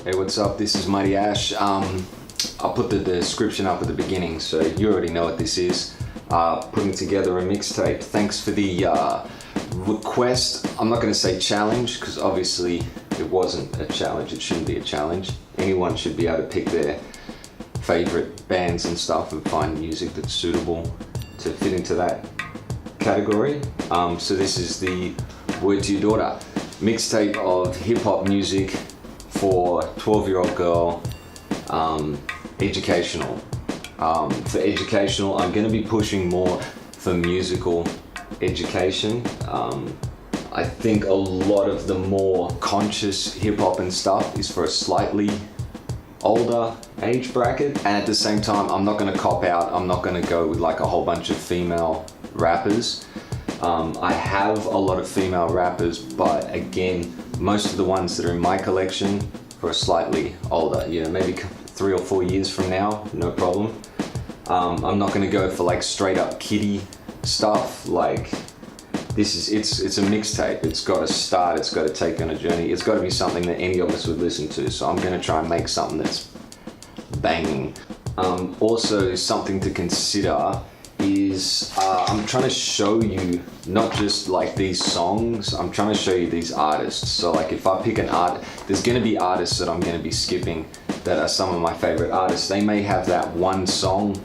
Hey, what's up? This is Mighty Ash. I'll put the description up at the beginning, so you already know what this is. Putting together a mixtape. Thanks for the request. I'm not going to say challenge, because obviously it wasn't a challenge. It shouldn't be a challenge. Anyone should be able to pick their favorite bands and stuff and find music that's suitable to fit into that category. So this is the Word to Your Daughter mixtape of hip-hop music for 12-year-old girl, educational. For educational, I'm going to be pushing more for musical education. I think a lot of the more conscious hip-hop and stuff is for a slightly older age bracket, and at the same time I'm not going to cop out. I'm not going to go with like a whole bunch of female rappers. I have a lot of female rappers, but again, most of the ones that are in my collection are slightly older, you know, maybe 3 or 4 years from now, no problem. I'm not going to go for like straight up kiddie stuff. Like it's a mixtape. It's got to start, it's got to take you on a journey, it's got to be something that any of us would listen to. So I'm going to try and make something that's banging. Also, something to consider is I'm trying to show you not just like these songs, I'm trying to show you these artists. So like if I pick an art, there's going to be artists that I'm going to be skipping that are some of my favorite artists. They may have that one song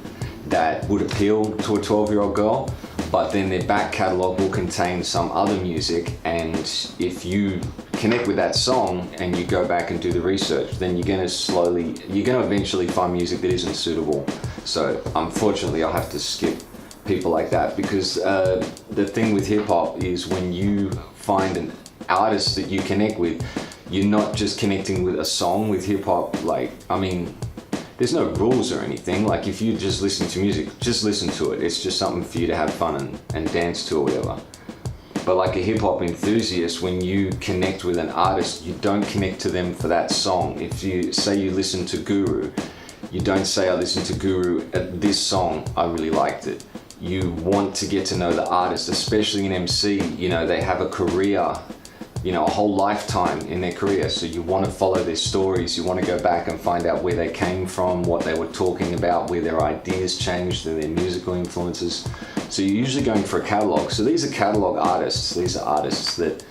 that would appeal to a 12-year-old girl, but then their back catalogue will contain some other music, and if you connect with that song and you go back and do the research, then you're going to eventually find music that isn't suitable. So unfortunately I'll have to skip people like that, because the thing with hip-hop is when you find an artist that you connect with, you're not just connecting with a song with hip-hop. Like, I mean, there's no rules or anything. Like if you just listen to music, just listen to it. It's just something for you to have fun and dance to or whatever. But like a hip-hop enthusiast, when you connect with an artist, you don't connect to them for that song. If you say you listen to Guru, you don't say I listened to Guru, this song, I really liked it. You want to get to know the artist, especially in MC. You know, they have a career, you know, a whole lifetime in their career. So you want to follow their stories. You want to go back and find out where they came from, what they were talking about, where their ideas changed, and their musical influences. So you're usually going for a catalog. So these are catalog artists. These are artists that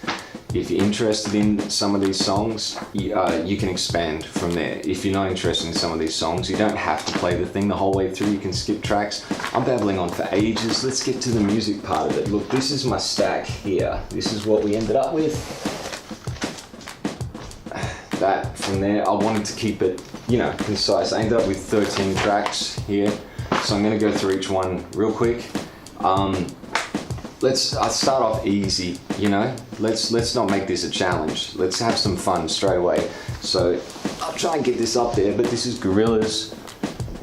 if you're interested in some of these songs, you can expand from there. If you're not interested in some of these songs, you don't have to play the thing the whole way through. You can skip tracks. I'm babbling on for ages. Let's get to the music part of it. Look, this is my stack here. This is what we ended up with. That from there, I wanted to keep it, you know, concise. I ended up with 13 tracks here. So I'm gonna go through each one real quick. I'll start off easy, you know. Let's not make this a challenge. Let's have some fun straight away. So I'll try and get this up there, but this is Gorillaz,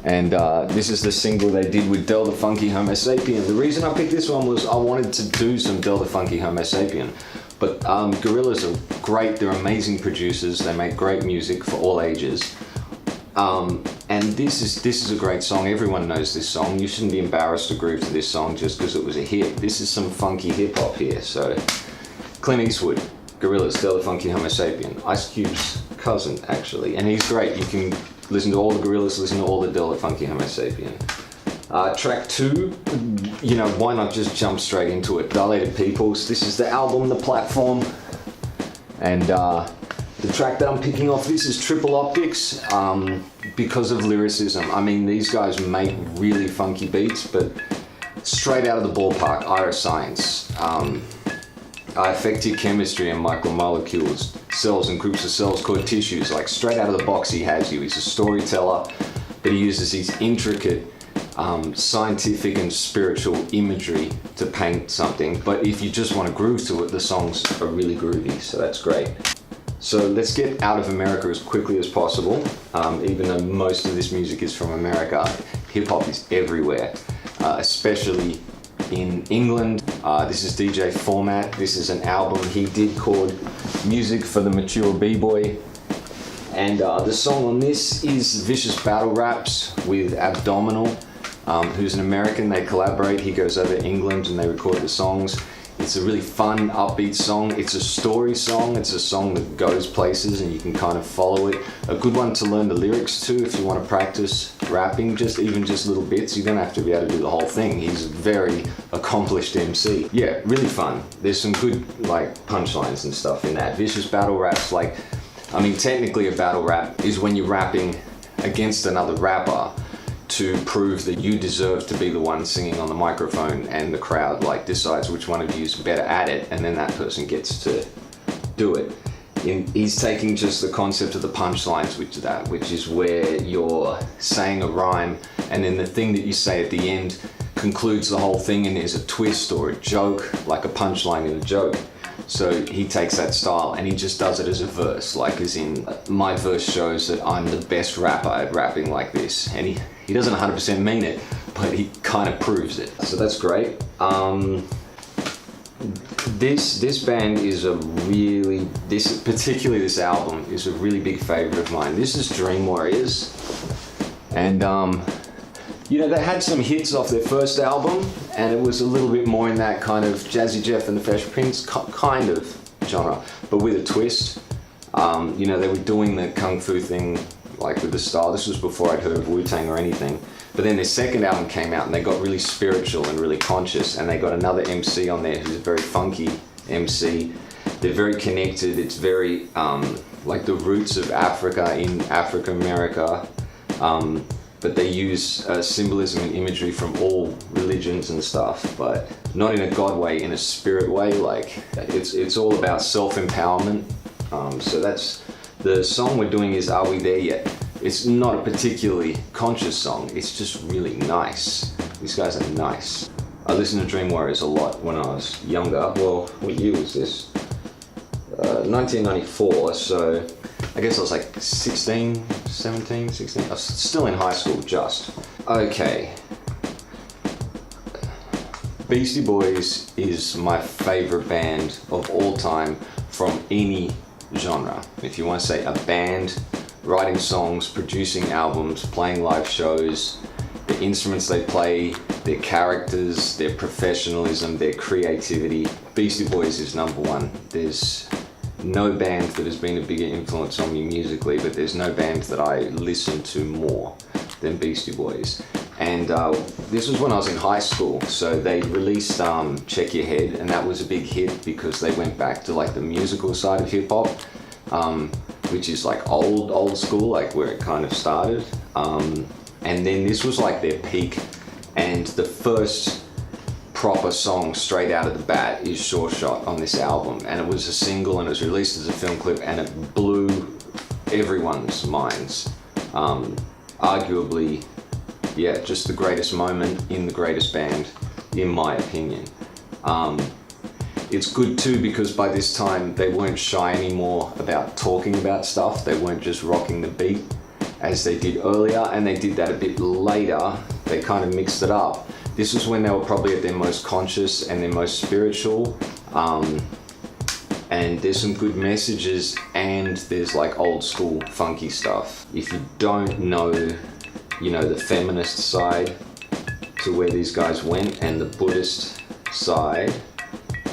and this is the single they did with Del the Funky Homosapien. The reason I picked this one was I wanted to do some Del the Funky Homosapien, but Gorillaz are great. They're amazing producers. They make great music for all ages. And this is a great song. Everyone knows this song. You shouldn't be embarrassed to groove to this song just because it was a hit. This is some funky hip hop here. So Clint Eastwood, Gorillaz, Del the Funky Homosapien, Ice Cube's cousin actually, and he's great. You can listen to all the Gorillaz, listen to all the Del the Funky Homosapien. Track 2, you know, why not just jump straight into it? Dilated Peoples. This is the album, The Platform, and the track that I'm picking off this is Triple Optics, because of lyricism. I mean, these guys make really funky beats, but straight out of the ballpark. Iris Science, affective chemistry and micromolecules, cells and groups of cells called tissues. Like straight out of the box, he has you. He's a storyteller, but he uses these intricate scientific and spiritual imagery to paint something. But if you just want to groove to it, the songs are really groovy, so that's great. So let's get out of America as quickly as possible. Even though most of this music is from America, hip-hop is everywhere, especially in England. This is DJ Format. This is an album he did called Music for the Mature B-Boy. And the song on this is Vicious Battle Raps with Abdominal, who's an American. They collaborate. He goes over to England and they record the songs. It's a really fun, upbeat song. It's a story song. It's a song that goes places and you can kind of follow it. A good one to learn the lyrics to if you want to practice rapping, even just little bits. You don't have to be able to do the whole thing. He's a very accomplished MC. Yeah, really fun. There's some good like punchlines and stuff in that. Vicious battle raps, like, I mean, technically a battle rap is when you're rapping against another rapper to prove that you deserve to be the one singing on the microphone, and the crowd like decides which one of you is better at it, and then that person gets to do it. He's taking just the concept of the punchlines, which is where you're saying a rhyme and then the thing that you say at the end concludes the whole thing and there's a twist or a joke, like a punchline in a joke. So he takes that style and he just does it as a verse, like as in, my verse shows that I'm the best rapper at rapping like this. And he doesn't 100% mean it, but he kind of proves it. So that's great. This band is particularly this album is a really big favorite of mine. This is Dream Warriors. And you know, they had some hits off their first album, and it was a little bit more in that kind of Jazzy Jeff and the Fresh Prince kind of genre, but with a twist. You know, they were doing the kung fu thing, like with the style. This was before I'd heard of Wu-Tang or anything. But then their second album came out and they got really spiritual and really conscious, and they got another MC on there who's a very funky MC. They're very connected. It's very like the roots of Africa in Africa, America. But they use symbolism and imagery from all religions and stuff, but not in a God way, in a spirit way. Like it's all about self-empowerment. So that's the song we're doing is Are We There Yet? It's not a particularly conscious song. It's just really nice. These guys are nice. I listened to Dream Warriors a lot when I was younger. Well, what year was this? 1994. So I guess I was like 16, 17, 16. I was still in high school, just. Okay. Beastie Boys is my favorite band of all time from any genre. If you want to say a band, writing songs, producing albums, playing live shows, the instruments they play, their characters, their professionalism, their creativity, Beastie Boys is number one. There's no band that has been a bigger influence on me musically, but there's no band that I listen to more than Beastie Boys. And this was when I was in high school, so they released Check Your Head, and that was a big hit because they went back to like the musical side of hip hop, which is like old school, like where it kind of started. And then this was like their peak, and the first proper song straight out of the bat is Sure Shot on this album, and it was a single and it was released as a film clip, and it blew everyone's minds. Arguably, yeah, just the greatest moment in the greatest band, in my opinion. It's good too because by this time they weren't shy anymore about talking about stuff. They weren't just rocking the beat as they did earlier, and they did that a bit later. They kind of mixed it up. This was when they were probably at their most conscious and their most spiritual. And there's some good messages, and there's like old school funky stuff. If you don't know, you know, the feminist side to where these guys went and the Buddhist side,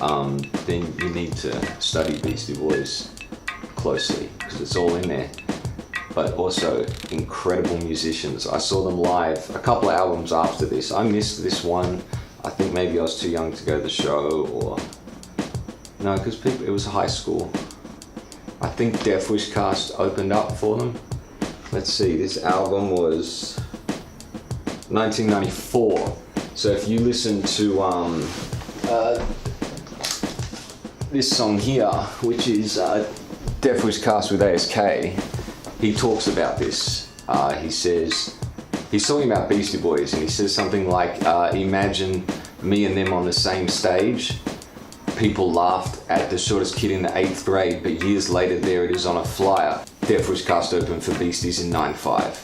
then you need to study Beastie Boys closely because it's all in there. But also incredible musicians. I saw them live a couple of albums after this. I missed this one. I think maybe I was too young to go to the show, or no, because it was high school. I think Death Wish Cast opened up for them. Let's see, this album was 1994. So if you listen to this song here, which is Death Wish Cast with ASK, he talks about this. He says, he's talking about Beastie Boys, and he says something like, imagine me and them on the same stage. People laughed at the shortest kid in the 8th grade, but years later there it is on a flyer. Death Wish Cast opened for Beasties in 95.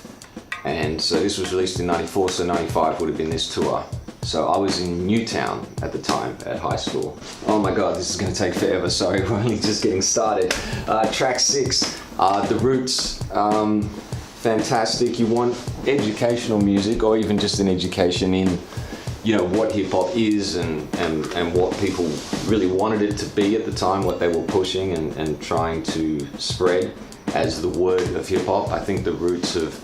And so this was released in 94, so 95 would have been this tour. So I was in Newtown at the time, at high school. Oh my God, this is gonna take forever, sorry, we're only just getting started. Track 6, The Roots, fantastic. You want educational music, or even just an education in you know, what hip hop is and what people really wanted it to be at the time, what they were pushing and trying to spread as the word of hip hop. I think the Roots have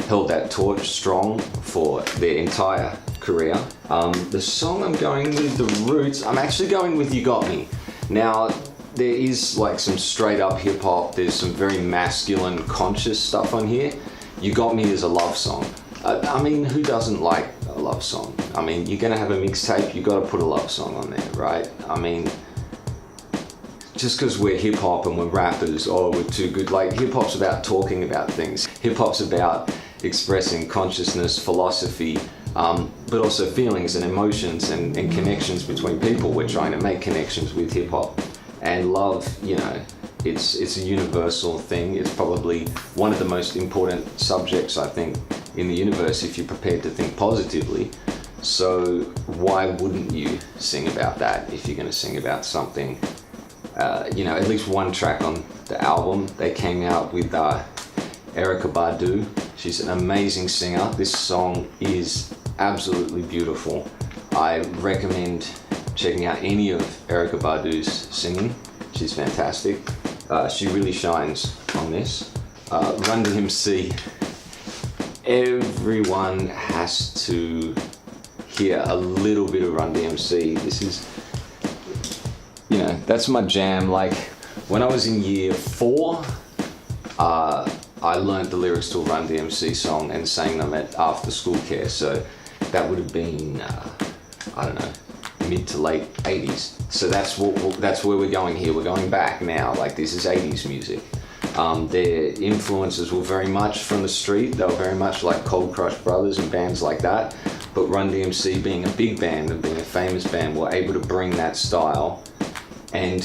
held that torch strong for their entire career. The song I'm going with, the Roots, I'm actually going with You Got Me. Now, there is like some straight up hip hop, there's some very masculine, conscious stuff on here. You Got Me is a love song. I mean, who doesn't like a love song? I mean, you're gonna have a mixtape, you gotta put a love song on there, right? I mean, just because we're hip hop and we're rappers, or we're too good, like hip hop's about talking about things. Hip hop's about expressing consciousness, philosophy, but also feelings and emotions and connections between people. We're trying to make connections with hip hop. And love, you know, it's a universal thing. It's probably one of the most important subjects, I think, in the universe if you're prepared to think positively. So why wouldn't you sing about that if you're going to sing about something? You know, at least one track on the album, they came out with Erykah Badu. She's an amazing singer. This song is absolutely beautiful. I recommend checking out any of Erykah Badu's singing. She's fantastic. She really shines on this. Run DMC. Everyone has to hear a little bit of Run DMC. This is, you know, that's my jam. Like when I was in year 4, I learned the lyrics to a Run DMC song and sang them at after school care. So that would have been, I don't know, mid to late 80s. So that's where we're going here. We're going back now. Like this is 80s music. Their influences were very much from the street. They were very much like Cold Crush Brothers and bands like that. But Run DMC, being a big band and being a famous band, were able to bring that style. And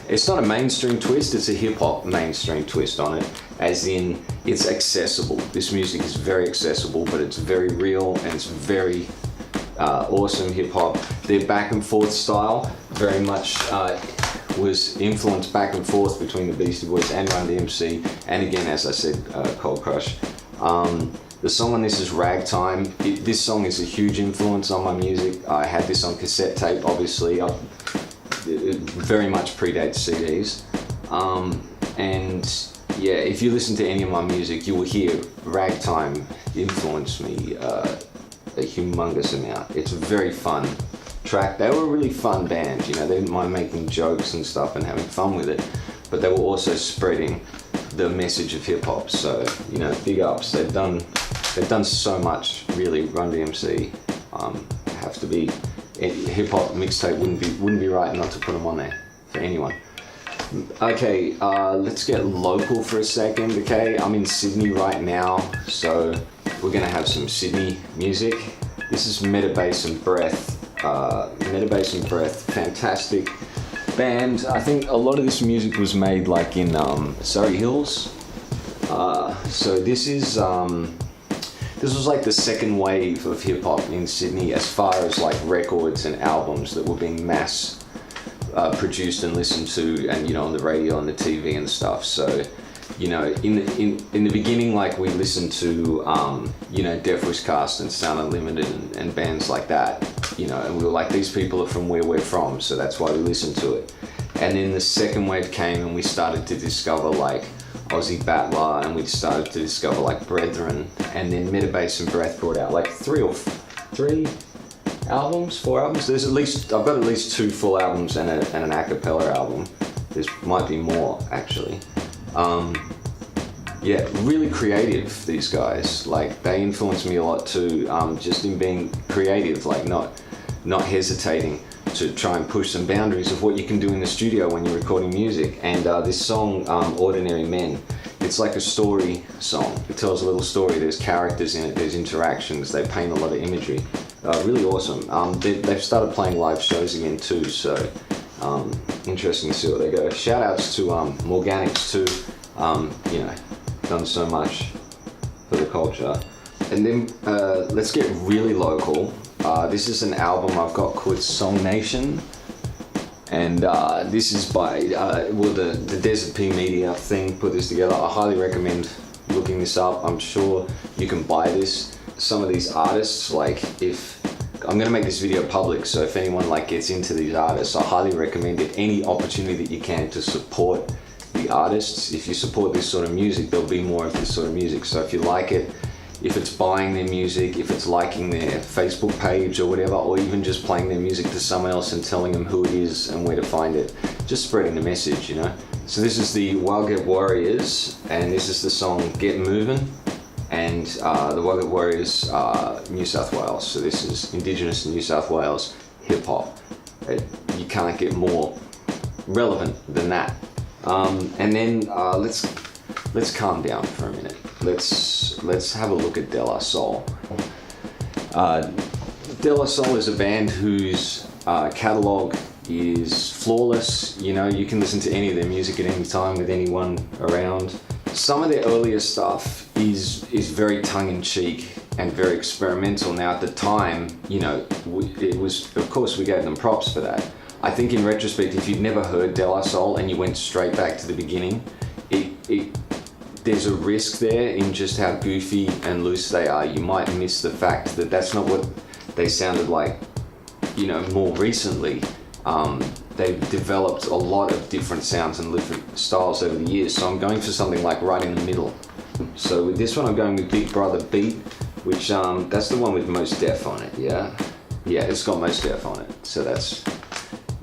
it's not a mainstream twist, it's a hip hop mainstream twist on it. As in, it's accessible. This music is very accessible, but it's very real and it's very awesome hip hop. Their back and forth style very much was influenced back and forth between the Beastie Boys and Run DMC, and again, as I said, Cold Crush. The song on this is Ragtime. This song is a huge influence on my music. I had this on cassette tape, obviously. It very much predates CDs. And yeah, if you listen to any of my music, you will hear Ragtime influence me a humongous amount. It's a very fun track. They were a really fun band, you know, they didn't mind making jokes and stuff and having fun with it, but they were also spreading the message of hip hop. So, you know, big ups. They've done so much, really. Run DMC have to be, hip hop mixtape wouldn't be right not to put them on there for anyone. Okay, let's get local for a second. Okay, I'm in Sydney right now, so we're gonna have some Sydney music. This is Metabass and Breath. Metabass and Breath, fantastic band. I think a lot of this music was made like in Surrey Hills. So this was like the second wave of hip hop in Sydney as far as like records and albums that were being mass produced and listened to, and you know, on the radio, on the TV and stuff. So, you know, in the beginning, like we listened to, you know, Death Wish Cast and Sound Unlimited and bands like that, you know, and we were like, these people are from where we're from, so that's why we listened to it. And then the second wave came and we started to discover like Aussie Battler, and we started to discover like Brethren, and then Metabass and Breath brought out like 4 albums. There's I've got at least 2 full albums and an a cappella album. There might be more actually. Yeah, really creative, these guys. Like they influenced me a lot too, just in being creative, like not hesitating to try and push some boundaries of what you can do in the studio when you're recording music. And this song, Ordinary Men, it's like a story song. It tells a little story, there's characters in it, there's interactions, they paint a lot of imagery. Really awesome. They've started playing live shows again too, so interesting to see where they go. Shout outs to Morganics too, you know, done so much for the culture. And then let's get really local. This is an album I've got called Song Nation, and this is by the Desert P Media thing put this together. I highly recommend looking this up. I'm sure you can buy this. Some of these artists, like if I'm gonna make this video public, so if anyone like gets into these artists, I highly recommend it. Any opportunity that you can to support the artists. If you support this sort of music, there'll be more of this sort of music. So if you like it, if it's buying their music, if it's liking their Facebook page or whatever, or even just playing their music to someone else and telling them who it is and where to find it, just spreading the message, you know. So this is the Walgett Warriors, and this is the song Get Movin'. And the Walgett Warriors are New South Wales, so this is Indigenous New South Wales hip hop. You can't get more relevant than that. And then let's calm down for a minute. Let's have a look at De La Soul. De La Soul is a band whose catalog is flawless. You know, you can listen to any of their music at any time with anyone around. Some of their earlier stuff is very tongue-in-cheek and very experimental. Now at the time, you know, it was, of course we gave them props for that. I think in retrospect, if you'd never heard De La Soul and you went straight back to the beginning, there's a risk there in just how goofy and loose they are. You might miss the fact that that's not what they sounded like, you know, more recently. They've developed a lot of different sounds and different styles over the years, so I'm going for something like right in the middle. So with this one I'm going with Big Brother Beat, which that's the one with Mos Def on it, yeah? Yeah, it's got Mos Def on it, so that's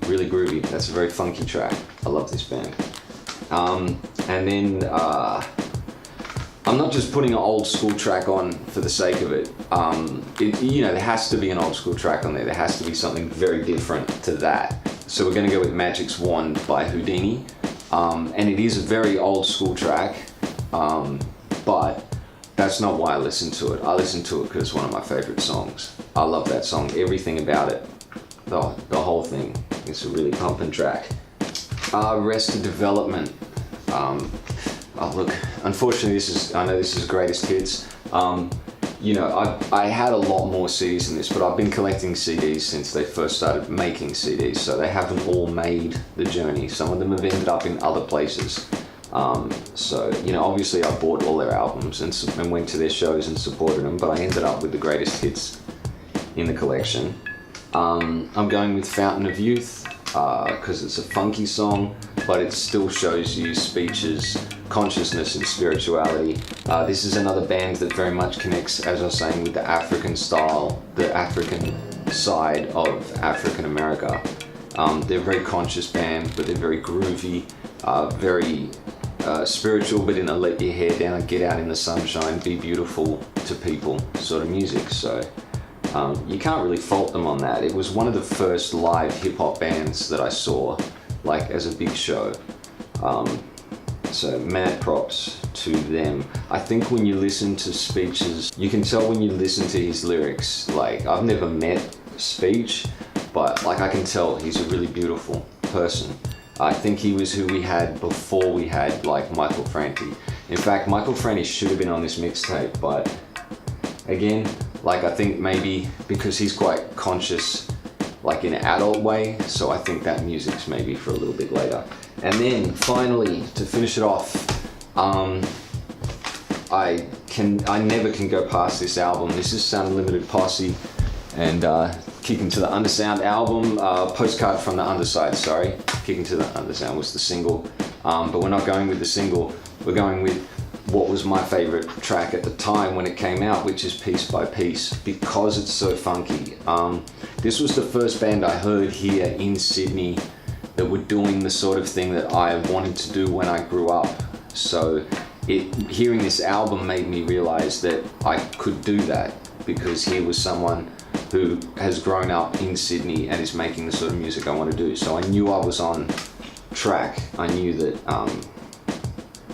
really groovy. That's a very funky track. I love this band. And then I'm not just putting an old school track on for the sake of it. You know, there has to be an old school track on there. There has to be something very different to that. So we're going to go with Magic's Wand by Houdini. And it is a very old school track, but that's not why I listen to it. I listen to it because it's one of my favorite songs. I love that song, everything about it, the whole thing. It's a really pumping track. Arrested Development. Oh look, unfortunately I know this is greatest hits. You know, I had a lot more CDs than this, but I've been collecting CDs since they first started making CDs, so they haven't all made the journey. Some of them have ended up in other places. So, you know, obviously I bought all their albums and went to their shows and supported them, but I ended up with the greatest hits in the collection. I'm going with Fountain of Youth, because it's a funky song, but it still shows you speeches, consciousness and spirituality. This is another band that very much connects, as I was saying, with the African style, the African side of African America. They're a very conscious band, but they're very groovy, very spiritual, but in a let your hair down, get out in the sunshine, be beautiful to people sort of music. So you can't really fault them on that. It was one of the first live hip hop bands that I saw, like as a big show. So mad props to them. I think when you listen to Speech's, you can tell when you listen to his lyrics. Like, I've never met Speech, but like I can tell he's a really beautiful person. I think he was who we had before we had like Michael Franti. In fact, Michael Franti should have been on this mixtape, but again, like I think maybe because he's quite conscious, like in an adult way, so I think that music's maybe for a little bit later. And then finally, to finish it off, I never can go past this album. This is Sound Unlimited Posse, and Kicking to the Undersound album, Postcard from the Underside, sorry. Kicking to the Undersound was the single, but we're not going with the single, we're going with what was my favorite track at the time when it came out, which is Piece by Piece, because it's so funky. This was the first band I heard here in Sydney that were doing the sort of thing that I wanted to do when I grew up. So hearing this album made me realize that I could do that, because here was someone who has grown up in Sydney and is making the sort of music I want to do. So I knew I was on track. I knew that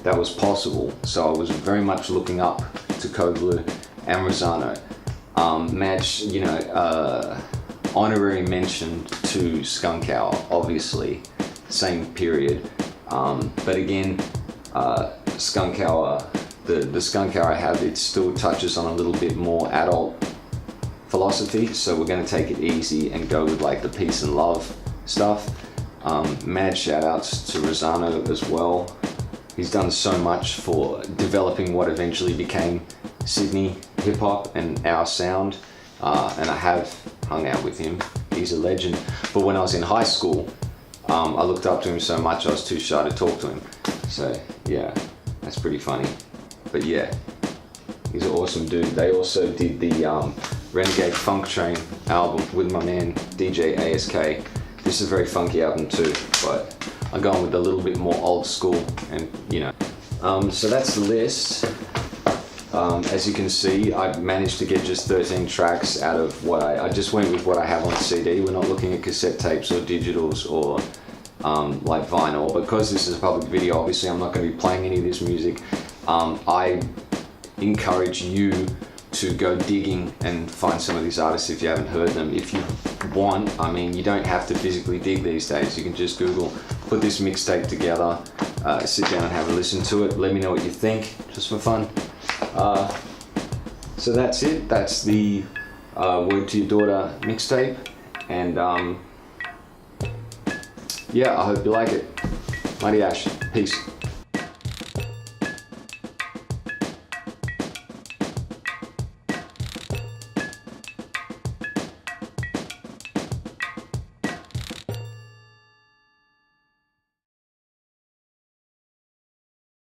that was possible. So I was very much looking up to Code Blue and Rosano. Match, you know, honorary mention to Skunk Hour, obviously, same period. But again, Skunk Hour, the Skunk Hour I have, it still touches on a little bit more adult philosophy, so we're going to take it easy and go with like the peace and love stuff. Mad shout outs to Rosano as well. He's done so much for developing what eventually became Sydney hip hop and our sound, and I have hung out with him. He's a legend. But when I was in high school, I looked up to him so much I was too shy to talk to him. So yeah, that's pretty funny. But yeah, he's an awesome dude. They also did the Renegade Funk Train album with my man DJ ASK. This is a very funky album too, but I'm going with a little bit more old school, and you know. So that's the list. As you can see, I managed to get just 13 tracks out of what I just went with what I have on CD. We're not looking at cassette tapes or digitals or like vinyl. Because this is a public video, obviously I'm not going to be playing any of this music. I encourage you to go digging and find some of these artists if you haven't heard them. If you want, I mean, you don't have to physically dig these days. You can just Google, put this mixtape together, sit down and have a listen to it. Let me know what you think, just for fun. So that's it. That's the Word to Your Daughter mixtape. And yeah, I hope you like it. Mighty Ash. Peace.